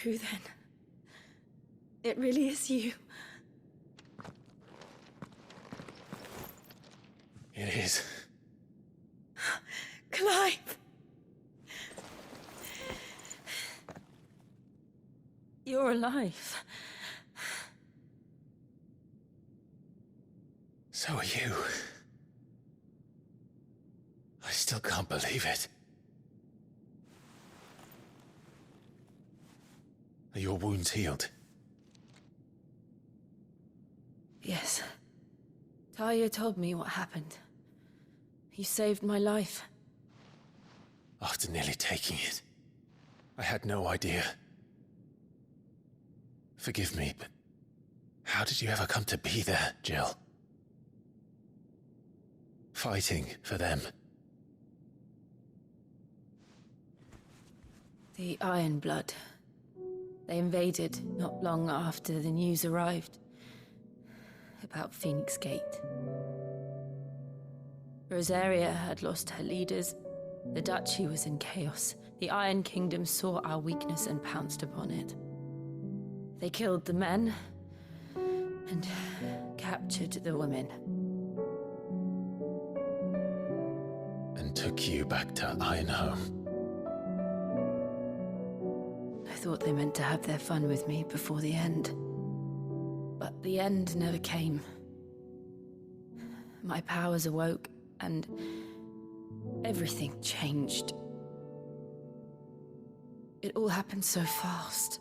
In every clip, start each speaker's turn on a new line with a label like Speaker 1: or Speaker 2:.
Speaker 1: true then. It really is you.
Speaker 2: It is.
Speaker 1: Clive! You're alive.
Speaker 2: So are you. I still can't believe it. Are your wounds healed?
Speaker 1: Yes. Talia told me what happened. You saved my life.
Speaker 2: After nearly taking it, I had no idea. Forgive me, but how did you ever come to be there, Jill? Fighting for them.
Speaker 1: The Iron Blood. They invaded not long after the news arrived about Phoenix Gate. Rosaria had lost her leaders. The Duchy was in chaos. The Iron Kingdom saw our weakness and pounced upon it. They killed the men and captured the women.
Speaker 2: And took you back to Ironhome.
Speaker 1: I thought they meant to have their fun with me before the end. But the end never came. My powers awoke, and everything changed. It all happened so fast.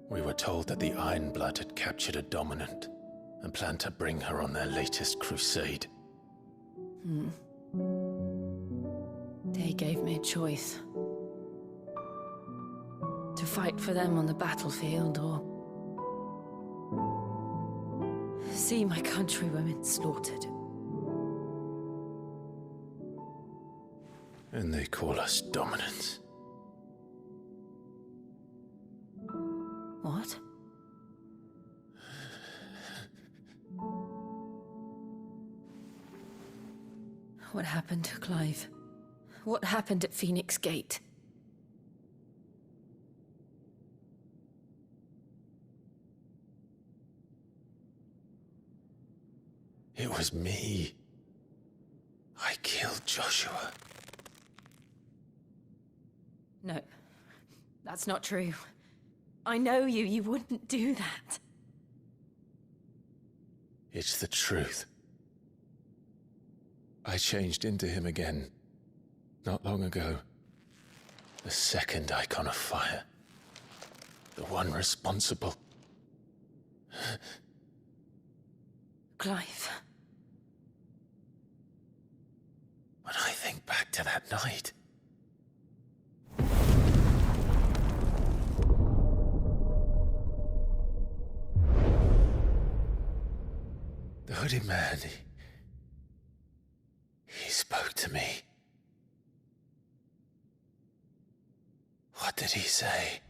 Speaker 2: We were told that the Iron Blood had captured a dominant and planned to bring her on their latest crusade.
Speaker 1: They gave me a choice. To fight for them on the battlefield, or see my countrywomen slaughtered.
Speaker 2: And they call us dominants.
Speaker 1: What? What happened, Clive? What happened at Phoenix Gate?
Speaker 2: It was me. I killed Joshua.
Speaker 1: No, that's not true. I know you. You wouldn't do that.
Speaker 2: It's the truth. I changed into him again, not long ago. The second icon of fire. The one responsible.
Speaker 1: Clive.
Speaker 2: When I think back to that night... The hooded man, he spoke to me. What did he say?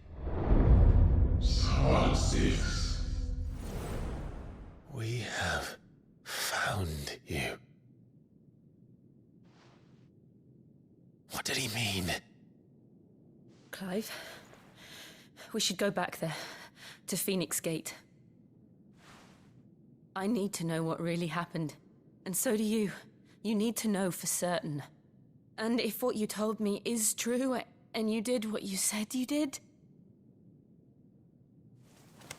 Speaker 3: XVI.
Speaker 2: We have found you. What did he mean?
Speaker 1: Clive, we should go back there, to Phoenix Gate. I need to know what really happened, and so do you. You need to know for certain. And if what you told me is true, and you did what you said you did,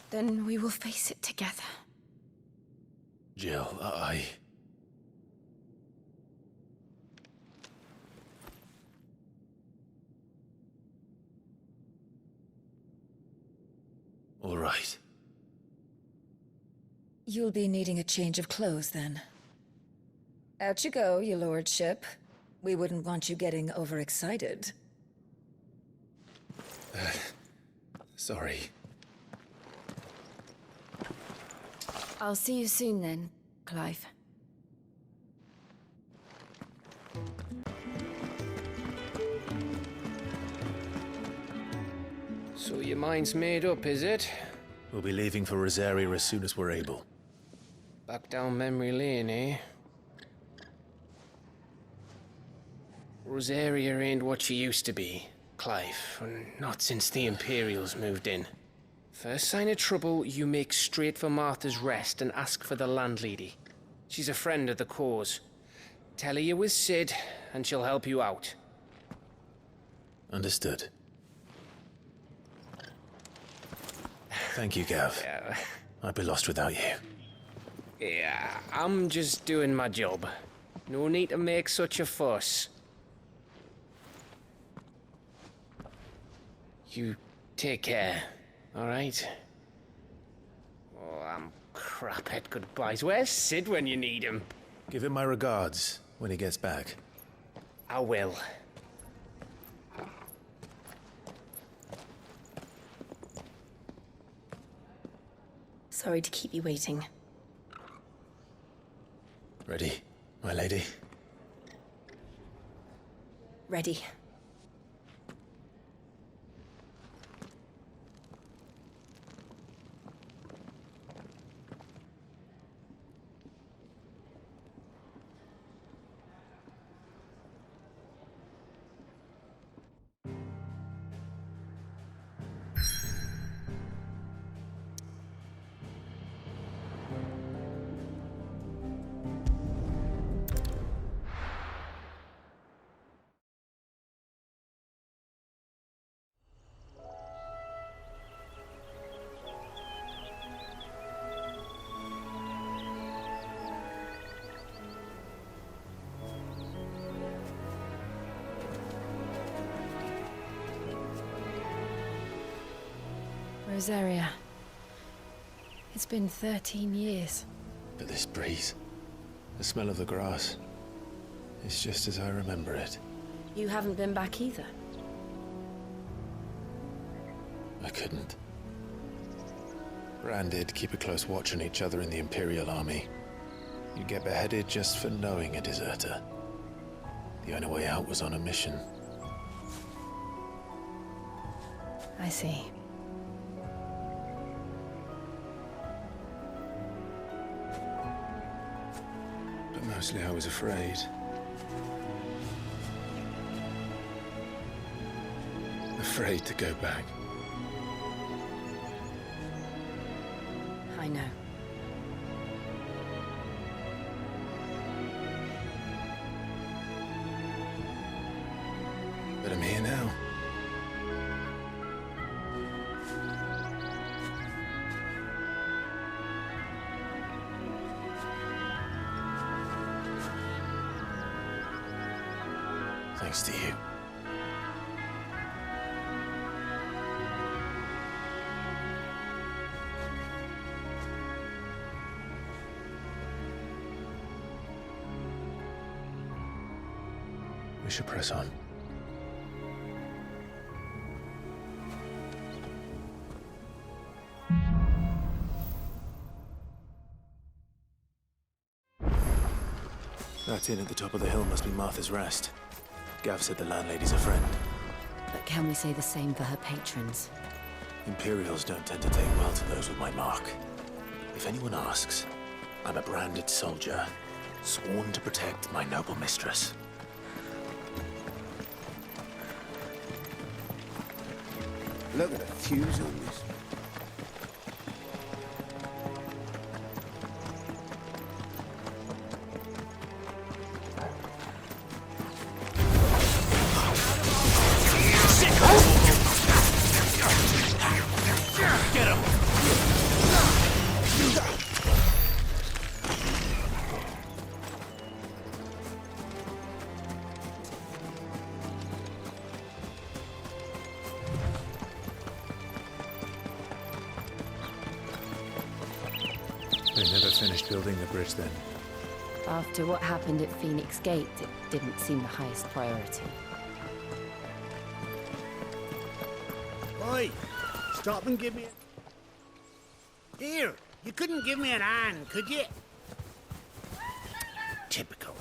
Speaker 1: then we will face it together.
Speaker 2: Jill, All right.
Speaker 4: You'll be needing a change of clothes, then. Out you go, your lordship. We wouldn't want you getting overexcited.
Speaker 2: Sorry.
Speaker 1: I'll see you soon then, Clive.
Speaker 5: So your mind's made up, is it?
Speaker 2: We'll be leaving for Rosaria as soon as we're able.
Speaker 5: Back down memory lane, eh? Rosaria ain't what she used to be. Clive. Not since the Imperials moved in. First sign of trouble, you make straight for Martha's Rest and ask for the landlady. She's a friend of the cause. Tell her you're with Sid, and she'll help you out.
Speaker 2: Understood. Thank you, Gav.
Speaker 5: Yeah.
Speaker 2: I'd be lost without you.
Speaker 5: Yeah, I'm just doing my job. No need to make such a fuss. You take care, alright? Oh, I'm crap at goodbyes. Where's Sid when you need him?
Speaker 2: Give him my regards when he gets back.
Speaker 5: I will.
Speaker 1: Sorry to keep you waiting.
Speaker 2: Ready, my lady?
Speaker 1: Ready. Rosaria. It's been 13 years.
Speaker 2: But this breeze, the smell of the grass, it's just as I remember it.
Speaker 1: You haven't been back either.
Speaker 2: I couldn't. Branded, keep a close watch on each other in the Imperial Army. You'd get beheaded just for knowing a deserter. The only way out was on a mission.
Speaker 1: I see.
Speaker 2: But mostly I was afraid. Afraid to go back.
Speaker 1: I know.
Speaker 2: But I'm here now. Thanks to you. We should press on. That inn at the top of the hill must be Martha's Rest. Gav said the landlady's a friend.
Speaker 1: But can we say the same for her patrons?
Speaker 2: Imperials don't tend to take well to those with my mark. If anyone asks, I'm a branded soldier, sworn to protect my noble mistress.
Speaker 3: Look at the fuse on this.
Speaker 2: Get him! They never finished building the bridge then.
Speaker 1: After what happened at Phoenix Gate, it didn't seem the highest priority.
Speaker 3: Oi! Stop and give me a... Here! You couldn't give me an hand, could you? Typical.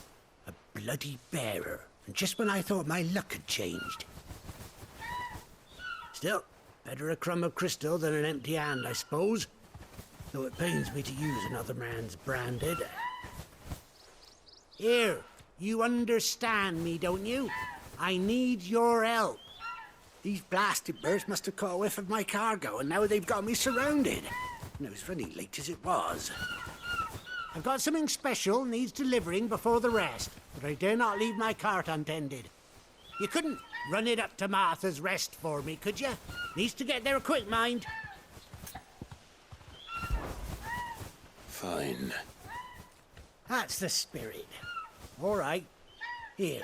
Speaker 3: A bloody bearer. And just when I thought my luck had changed. Still, better a crumb of crystal than an empty hand, I suppose. Though it pains me to use another man's branded. Here, you understand me, don't you? I need your help. These blasted birds must have caught a whiff of my cargo, and now they've got me surrounded. And it was running late as it was. I've got something special needs delivering before the rest, but I dare not leave my cart untended. You couldn't run it up to Martha's Rest for me, could you? Needs to get there quick, mind.
Speaker 2: Fine.
Speaker 3: That's the spirit. All right. Here.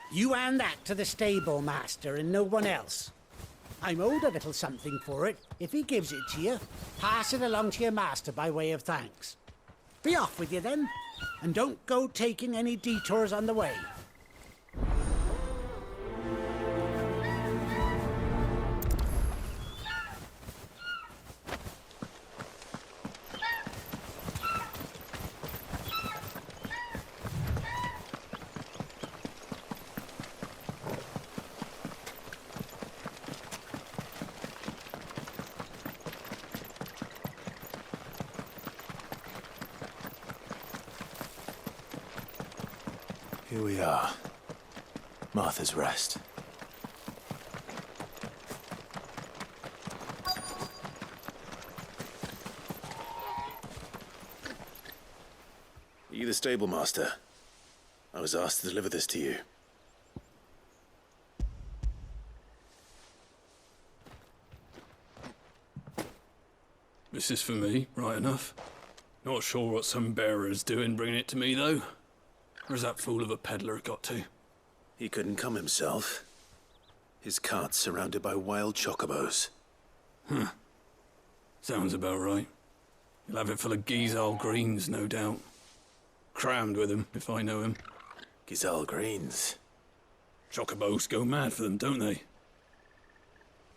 Speaker 3: You hand that to the stable master and no one else. I'm owed a little something for it. If he gives it to you, pass it along to your master by way of thanks. Be off with you then, and don't go taking any detours on the way.
Speaker 2: Here we are. Martha's Rest. Are you the stable master? I was asked to deliver this to you.
Speaker 6: This is for me, right enough. Not sure what some bearer's doing bringing it to me, though. Where's that fool of a peddler got to?
Speaker 2: He couldn't come himself. His cart's surrounded by wild chocobos.
Speaker 6: Huh. Sounds about right. He'll have it full of Gizal greens, no doubt. Crammed with him, if I know him.
Speaker 2: Gizal greens.
Speaker 6: Chocobos go mad for them, don't they?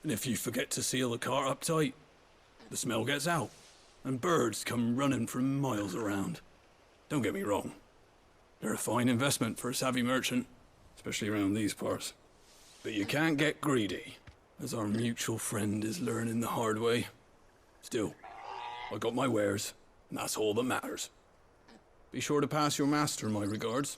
Speaker 6: And if you forget to seal the cart up tight, the smell gets out, and birds come running from miles around. Don't get me wrong. They're a fine investment for a savvy merchant, especially around these parts. But you can't get greedy, as our mutual friend is learning the hard way. Still, I got my wares, and that's all that matters. Be sure to pass your master my regards.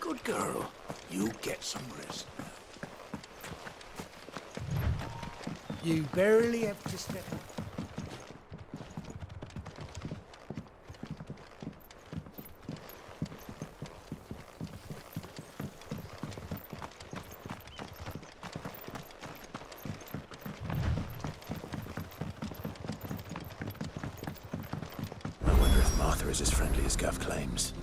Speaker 3: Good girl. You get some rest now. You barely have to step.
Speaker 2: I wonder if Martha is as friendly as Gav claims.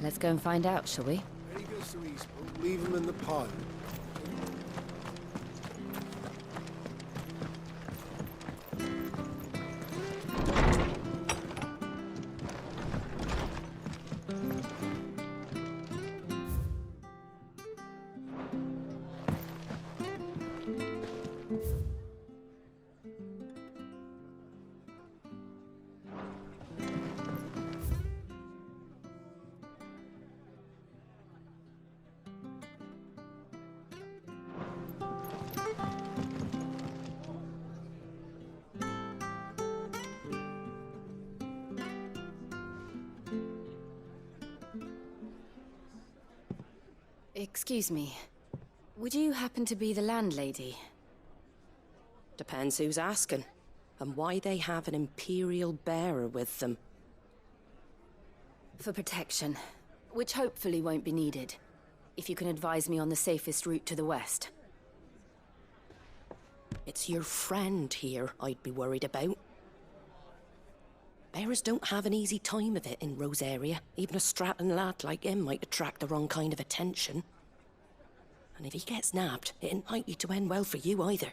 Speaker 1: Let's go and find out, shall we?
Speaker 7: When he goes to East, leave him in the pond.
Speaker 1: Excuse me. Would you happen to be the landlady?
Speaker 8: Depends who's asking, and why they have an Imperial bearer with them.
Speaker 1: For protection, which hopefully won't be needed. If you can advise me on the safest route to the west.
Speaker 8: It's your friend here I'd be worried about. Bearers don't have an easy time of it in Rose area. Even a Stratton lad like him might attract the wrong kind of attention. And if he gets nabbed, it ain't likely to end well for you either.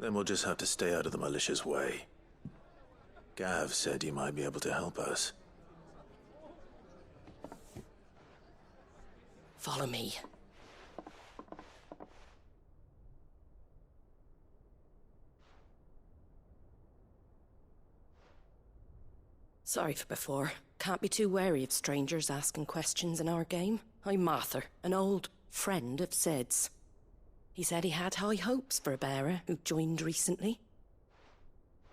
Speaker 2: Then we'll just have to stay out of the malicious way. Gav said you might be able to help us.
Speaker 8: Follow me. Sorry for before. Can't be too wary of strangers asking questions in our game. I'm Martha, an old friend of Sid's. He said he had high hopes for a bearer who joined recently.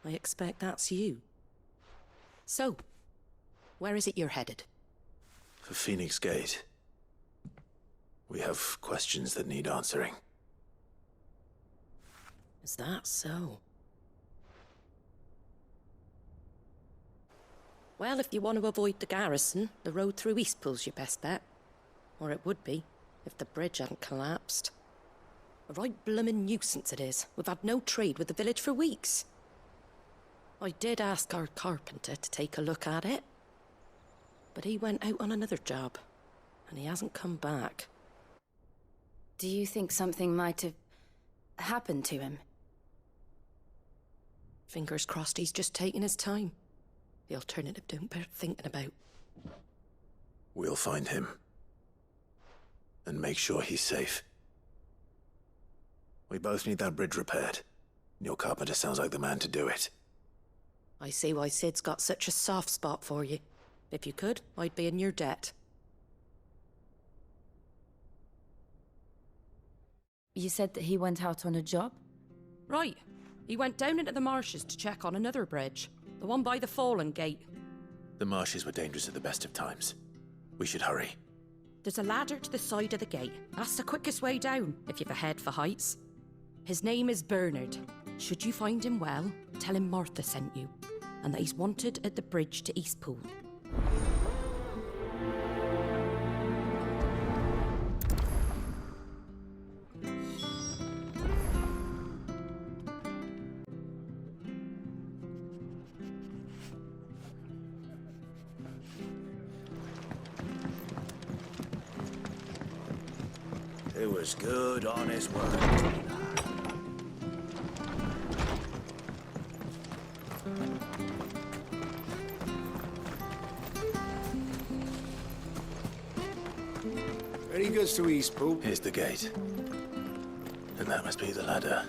Speaker 8: I expect that's you. So, where is it you're headed?
Speaker 2: For Phoenix Gate. We have questions that need answering.
Speaker 8: Is that so? Well, if you want to avoid the garrison, the road through Eastpool's your best bet. Or it would be, if the bridge hadn't collapsed. A right bloomin' nuisance it is. We've had no trade with the village for weeks. I did ask our carpenter to take a look at it. But he went out on another job, and he hasn't come back.
Speaker 1: Do you think something might have happened to him?
Speaker 8: Fingers crossed he's just taking his time. The alternative don't bear thinking about.
Speaker 2: We'll find him. And make sure he's safe. We both need that bridge repaired. Your carpenter sounds like the man to do it.
Speaker 8: I see why Sid's got such a soft spot for you. If you could, I'd be in your debt.
Speaker 1: You said that he went out on a job?
Speaker 8: Right. He went down into the marshes to check on another bridge. The one by the Fallen Gate.
Speaker 2: The marshes were dangerous at the best of times. We should hurry.
Speaker 8: There's a ladder to the side of the gate. That's the quickest way down, if you've a head for heights. His name is Bernard. Should you find him well, tell him Martha sent you, and that he's wanted at the bridge to Eastpool.
Speaker 2: It was good, honest work.
Speaker 7: Ready goes to Eastpool.
Speaker 2: Here's the gate. And that must be the ladder.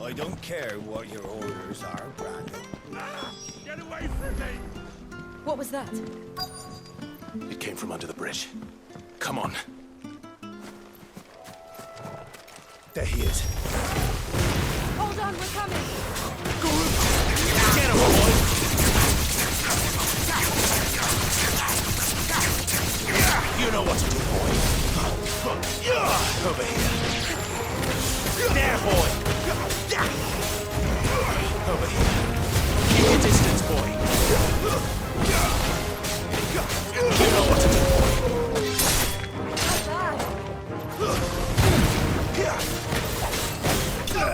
Speaker 9: I don't care what your orders are, Brandon.
Speaker 6: Get away from me!
Speaker 1: What was that?
Speaker 2: It came from under the bridge. Come on. There he is.
Speaker 1: Hold on, we're coming!
Speaker 2: Get him, boy! You know what to do, boy. Over here. There, boy! Over here. Keep your distance, boy. You know what to do, boy.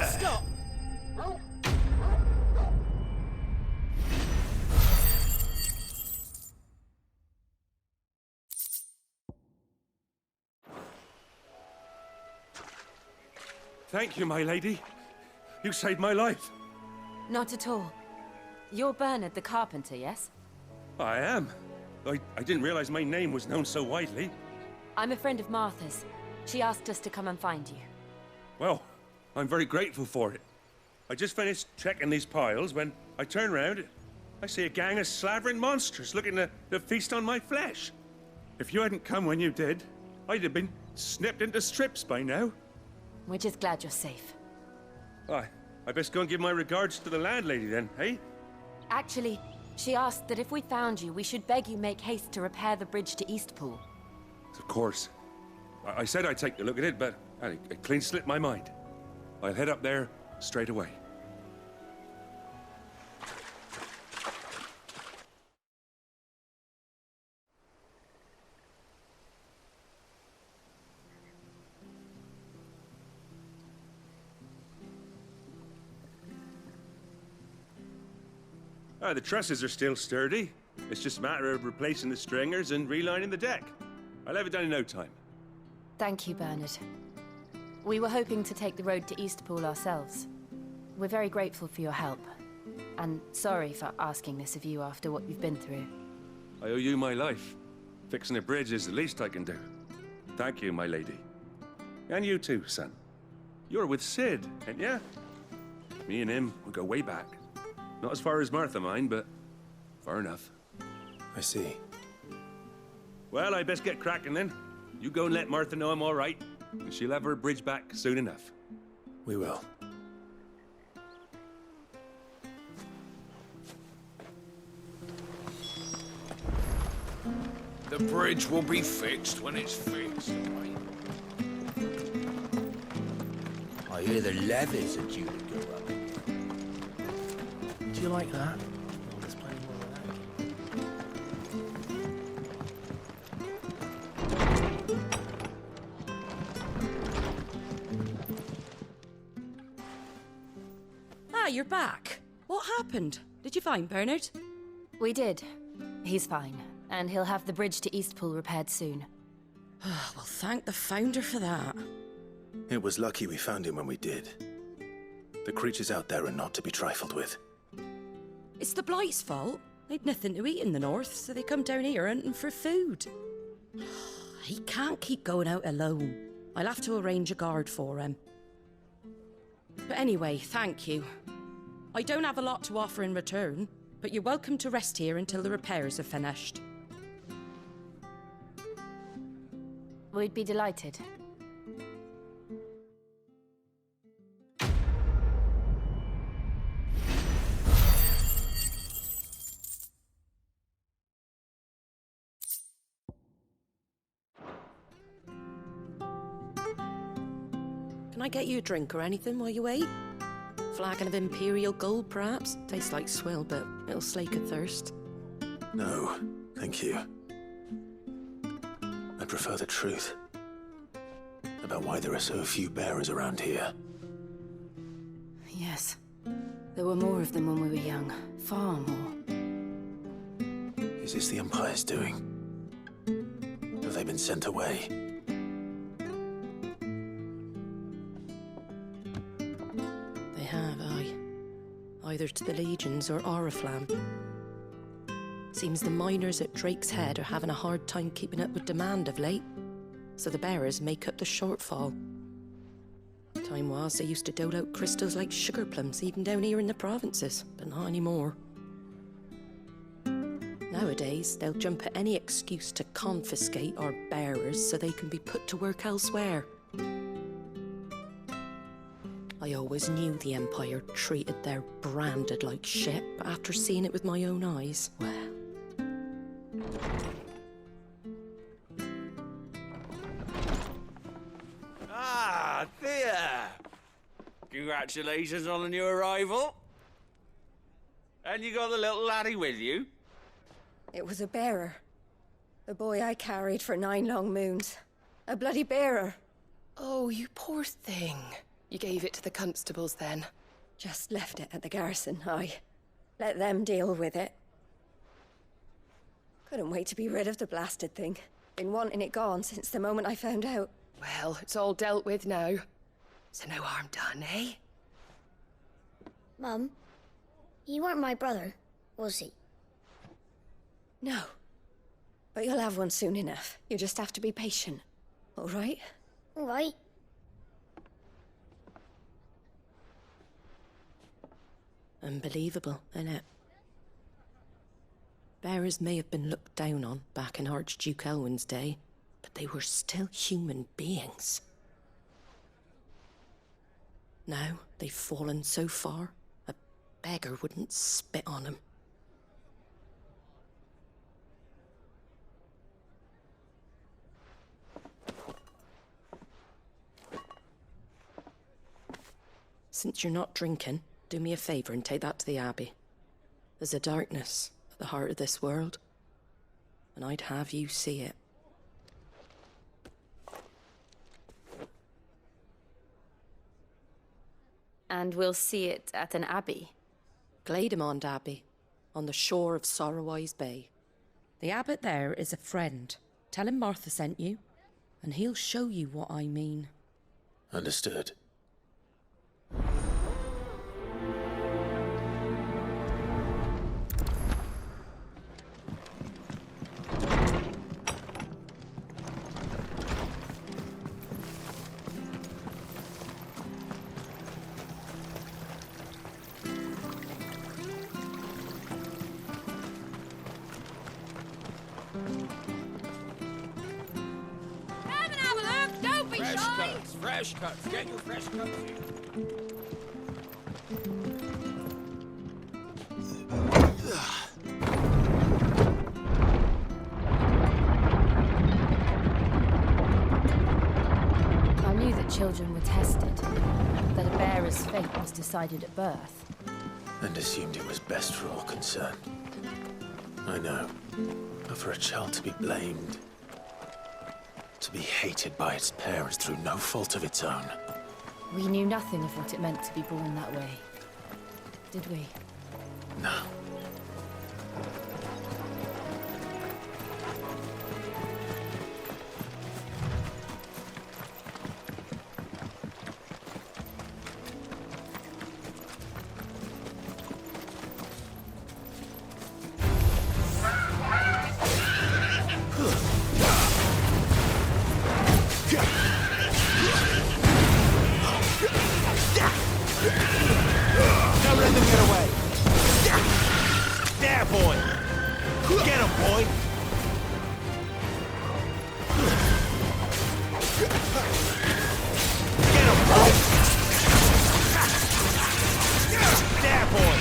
Speaker 1: Stop!
Speaker 6: Thank you, my lady. You saved my life.
Speaker 1: Not at all. You're Bernard the carpenter, yes?
Speaker 6: I am. I didn't realize my name was known so widely.
Speaker 1: I'm a friend of Martha's. She asked us to come and find you.
Speaker 6: Well, I'm very grateful for it. I just finished checking these piles when I turn around. I see a gang of slavering monsters looking to feast on my flesh. If you hadn't come when you did, I'd have been snipped into strips by now.
Speaker 1: We're just glad you're safe.
Speaker 6: I best go and give my regards to the landlady then, eh?
Speaker 1: Actually, she asked that if we found you, we should beg you make haste to repair the bridge to Eastpool.
Speaker 6: Of course. I said I'd take a look at it, but it clean slipped my mind. I'll head up there straight away. The trusses are still sturdy. It's just a matter of replacing the stringers and relining the deck. I'll have it done in no time.
Speaker 1: Thank you, Bernard. We were hoping to take the road to Eastpool ourselves. We're very grateful for your help. And sorry for asking this of you after what you've been through.
Speaker 6: I owe you my life. Fixing a bridge is the least I can do.
Speaker 10: Thank you, my lady. And you too, son. You're with Sid, ain't ya? Me and him, we go way back. Not as far as Martha, mind, but far enough.
Speaker 2: I see.
Speaker 10: Well, I best get cracking then. You go and let Martha know I'm all right, and she'll have her bridge back soon enough.
Speaker 2: We will.
Speaker 9: The bridge will be fixed when it's fixed, right? I hear the levees are due to go up.
Speaker 5: Do you like that? Oh, there's plenty more of that.
Speaker 8: Ah, you're back. What happened? Did you find Bernard?
Speaker 1: We did. He's fine, and he'll have the bridge to Eastpool repaired soon.
Speaker 8: Well, thank the Founder for that.
Speaker 2: It was lucky we found him when we did. The creatures out there are not to be trifled with.
Speaker 8: It's the Blight's fault. They'd nothing to eat in the north, so they come down here hunting for food. He can't keep going out alone. I'll have to arrange a guard for him. But anyway, thank you. I don't have a lot to offer in return, but you're welcome to rest here until the repairs are finished.
Speaker 1: We'd be delighted.
Speaker 8: Can I get you a drink or anything while you wait? Flagon of Imperial Gold, perhaps? Tastes like swill, but it'll slake a thirst.
Speaker 2: No, thank you. I prefer the truth about why there are so few bearers around here.
Speaker 1: Yes. There were more of them when we were young. Far more.
Speaker 2: Is this the Empire's doing? Have they been sent away?
Speaker 8: They have, aye. Either to the Legions or Oriflamme. Seems the miners at Drake's Head are having a hard time keeping up with demand of late, so the bearers make up the shortfall. Time was they used to dole out crystals like sugar plums even down here in the provinces, but not anymore. Nowadays, they'll jump at any excuse to confiscate our bearers so they can be put to work elsewhere. I always knew the Empire treated their branded like shit, but after seeing it with my own eyes, well...
Speaker 9: Ah, Thea! Congratulations on the new arrival. And you got the little laddie with you?
Speaker 4: It was a bearer. The boy I carried for 9 long moons. A bloody bearer.
Speaker 11: Oh, you poor thing. You gave it to the constables then?
Speaker 4: Just left it at the garrison, aye. Let them deal with it. Couldn't wait to be rid of the blasted thing. Been wanting it gone since the moment I found out.
Speaker 11: Well, it's all dealt with now. So no harm done, eh?
Speaker 12: Mum, he weren't my brother, was he?
Speaker 4: No. But you'll have one soon enough. You just have to be patient. All right?
Speaker 12: All right.
Speaker 8: Unbelievable, innit? Bearers may have been looked down on back in Archduke Elwin's day, but they were still human beings. Now they've fallen so far, a beggar wouldn't spit on them. Since you're not drinking, do me a favour and take that to the Abbey. There's a darkness at the heart of this world, and I'd have you see it.
Speaker 1: And we'll see it at an abbey.
Speaker 8: Glademond Abbey, on the shore of Sorrowwise Bay. The abbot there is a friend. Tell him Martha sent you, and he'll show you what I mean.
Speaker 2: Understood.
Speaker 9: fresh cuts. Get your fresh cuts here.
Speaker 1: I knew that children were tested, that a bearer's fate was decided at birth.
Speaker 2: And assumed it was best for all concerned. I know. But for a child to be blamed, to be hated by its parents through no fault of its own.
Speaker 1: We knew nothing of what it meant to be born that way, did we?
Speaker 2: No.
Speaker 9: Don't let them get away. There, boy. Get him, boy. Get him, boy. There, boy.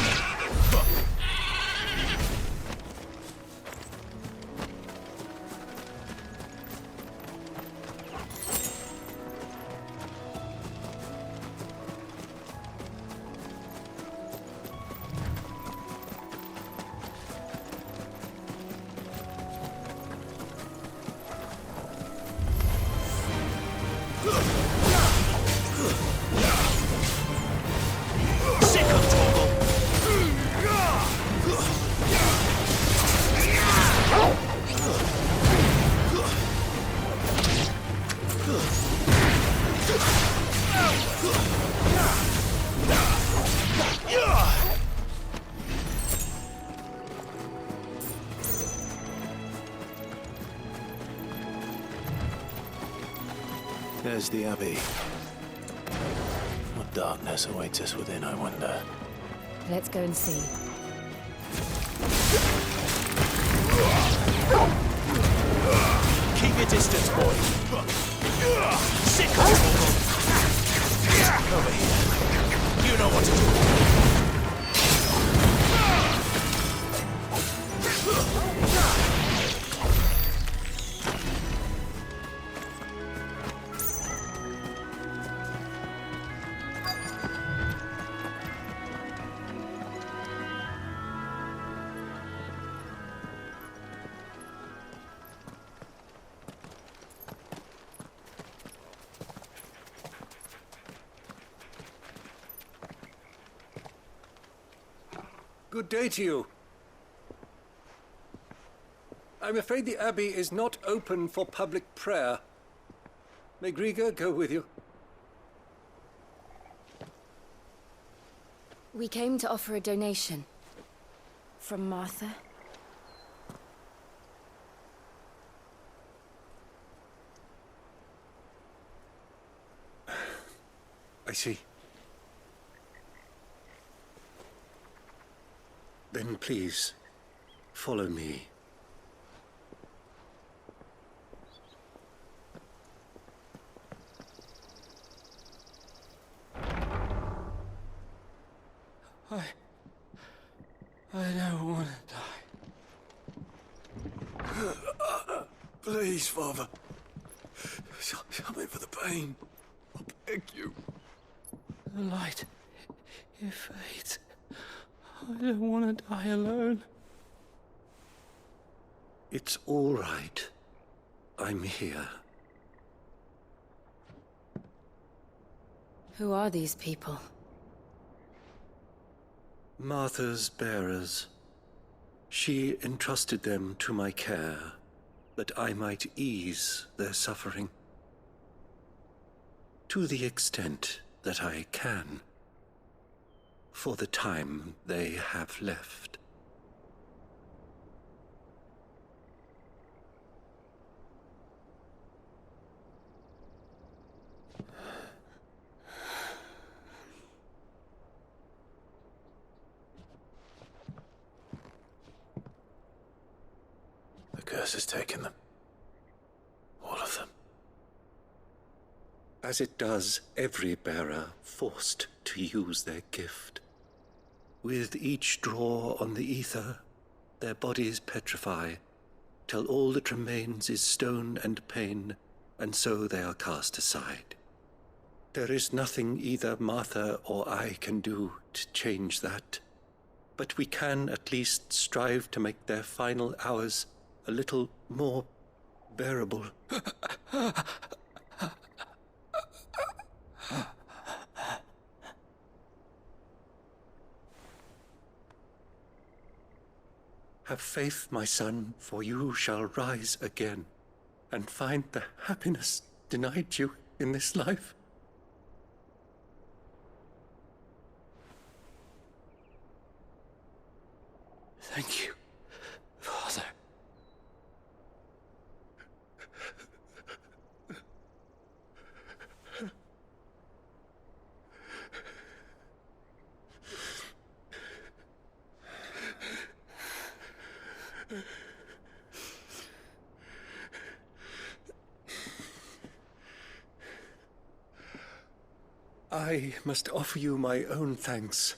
Speaker 9: Sick of Toggle.
Speaker 2: There's the Abbey. What darkness awaits us within, I wonder.
Speaker 1: Let's go and see.
Speaker 9: Keep your distance, boy. Sick of Toggle. Over here. You know what to do.
Speaker 7: Good day to you. I'm afraid the Abbey is not open for public prayer. May Griga go with you?
Speaker 1: We came to offer a donation. From Martha.
Speaker 7: I see. Then please, follow me.
Speaker 6: I don't want to die. Please, Father. Help me for the pain. I beg you. The light, it fades. I don't want to die alone.
Speaker 7: It's all right. I'm here.
Speaker 1: Who are these people?
Speaker 7: Martha's bearers. She entrusted them to my care, that I might ease their suffering. To the extent that I can. For the time they have left.
Speaker 2: The curse has taken them. All of them.
Speaker 7: as it does every bearer forced to use their gift. With each draw on the ether, their bodies petrify, till all that remains is stone and pain, and so they are cast aside. There is nothing either Martha or I can do to change that, but we can at least strive to make their final hours a little more bearable. Have faith, my son, for you shall rise again and find the happiness denied you in this life.
Speaker 9: Thank you, Father.
Speaker 7: I must offer you my own thanks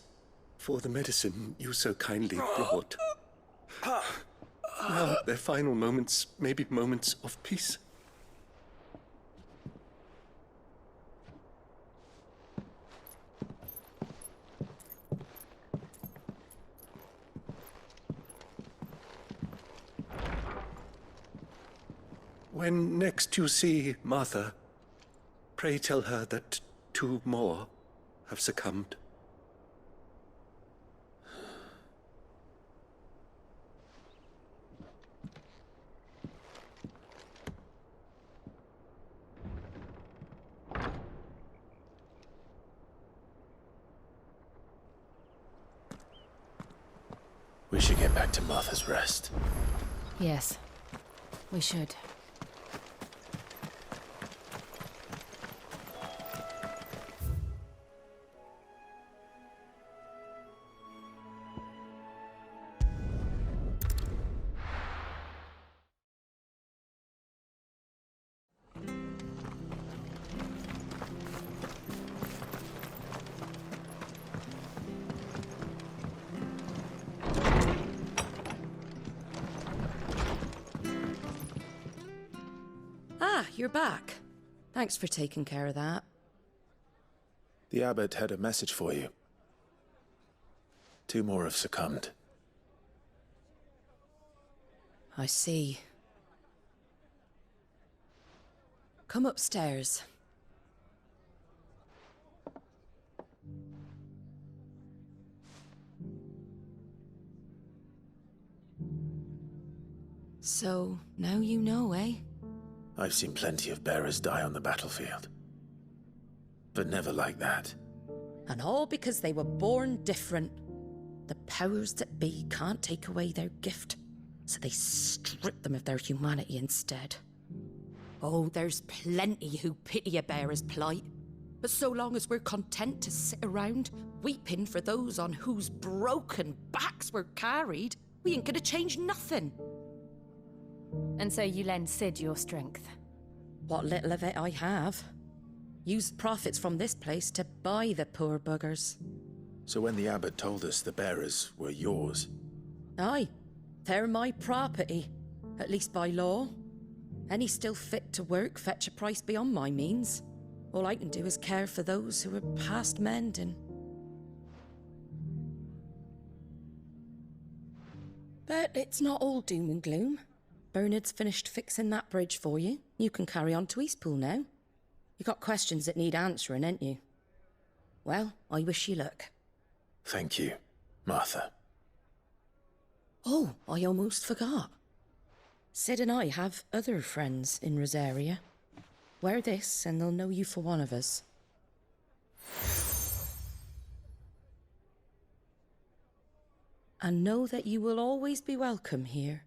Speaker 7: for the medicine you so kindly brought. Now their final moments may be moments of peace. When next you see Martha, pray tell her that 2 more have succumbed.
Speaker 2: We should get back to Martha's Rest.
Speaker 1: Yes, we should.
Speaker 8: Ah, you're back. Thanks for taking care of that.
Speaker 2: The abbot had a message for you. 2 more have succumbed.
Speaker 8: I see. Come upstairs. So, now you know, eh?
Speaker 2: I've seen plenty of bearers die on the battlefield. But never like that.
Speaker 8: And all because they were born different. The powers that be can't take away their gift, so they strip them of their humanity instead. Oh, there's plenty who pity a bearer's plight. But so long as we're content to sit around, weeping for those on whose broken backs we're carried, we ain't gonna change nothing.
Speaker 1: And so you lend Sid your strength?
Speaker 8: What little of it I have. Used profits from this place to buy the poor buggers.
Speaker 2: So when the abbot told us the bearers were yours...
Speaker 8: Aye, they're my property, at least by law. Any still fit to work fetch a price beyond my means. All I can do is care for those who are past mending. But it's not all doom and gloom. Bernard's finished fixing that bridge for you. You can carry on to Eastpool now. You got questions that need answering, ain't you? Well, I wish you luck.
Speaker 2: Thank you, Martha.
Speaker 8: Oh, I almost forgot. Sid and I have other friends in Rosaria. Wear this and they'll know you for one of us. And know that you will always be welcome here.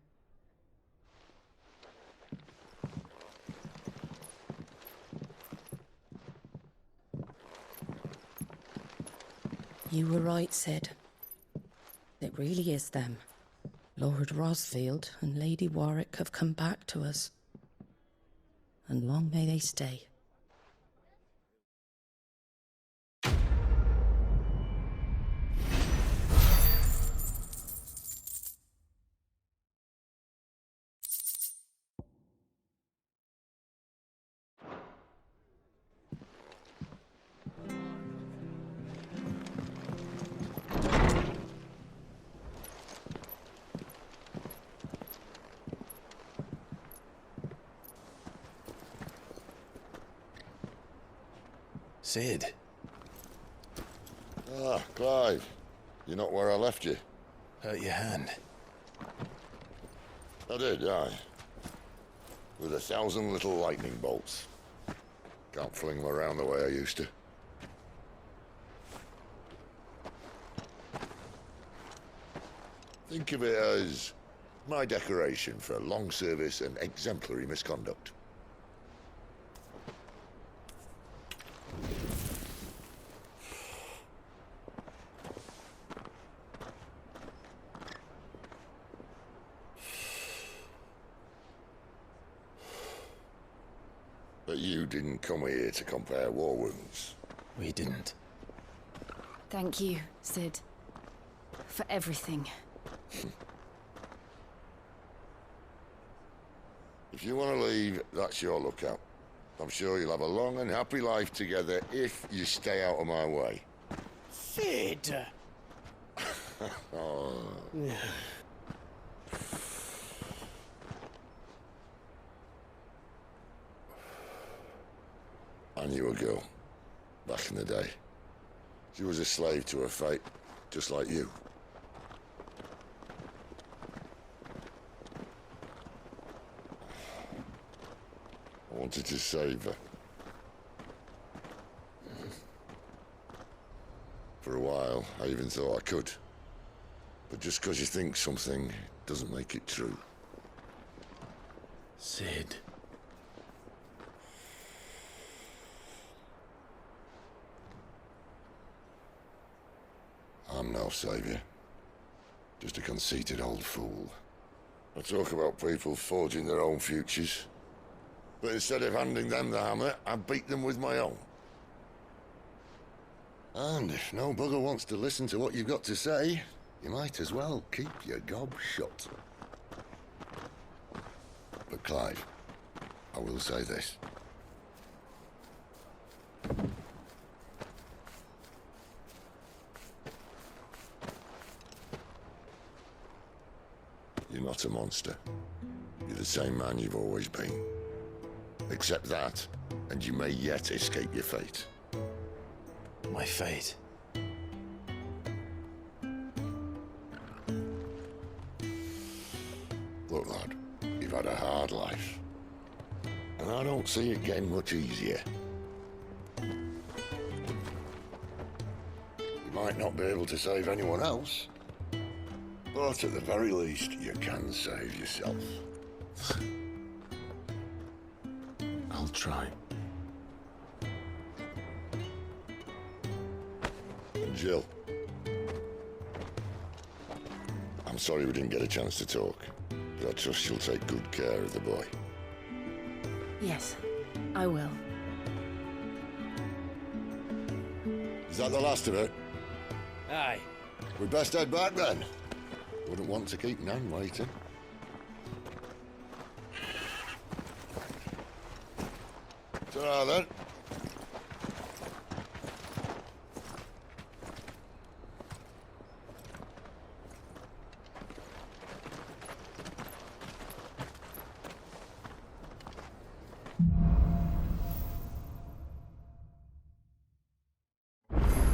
Speaker 8: You were right, Sid. It really is them. Lord Rosfield and Lady Warwick have come back to us. And long may they stay.
Speaker 2: Sid.
Speaker 13: Ah, Clive. You're not where I left you.
Speaker 2: Hurt your hand.
Speaker 13: I did, aye. With 1,000 little lightning bolts. Can't fling them around the way I used to. Think of it as my decoration for long service and exemplary misconduct. But you didn't come here to compare war wounds.
Speaker 2: We didn't.
Speaker 1: Thank you, Sid. For everything.
Speaker 13: If you want to leave, that's your lookout. I'm sure you'll have a long and happy life together if you stay out of my way.
Speaker 3: Sid!
Speaker 13: Oh. I knew a girl, back in the day. She was a slave to her fate, just like you. I wanted to save her. For a while, I even thought I could. But just because you think something doesn't make it true.
Speaker 2: Sid.
Speaker 13: I'm no savior. Just a conceited old fool. I talk about people forging their own futures. But instead of handing them the hammer, I beat them with my own. And if no bugger wants to listen to what you've got to say, you might as well keep your gob shut. But Clive, I will say this. You're not a monster. You're the same man you've always been. Accept that, and you may yet escape your fate.
Speaker 2: My fate?
Speaker 13: Look, lad, you've had a hard life. And I don't see it getting much easier. You might not be able to save anyone else, but at the very least, you can save yourself.
Speaker 2: I'll try.
Speaker 13: And Jill, I'm sorry we didn't get a chance to talk, but I trust you'll take good care of the boy.
Speaker 1: Yes, I will.
Speaker 13: Is that the last of it?
Speaker 5: Aye.
Speaker 13: We'd best head back then. Wouldn't want to keep Nan waiting. Ta-ra then.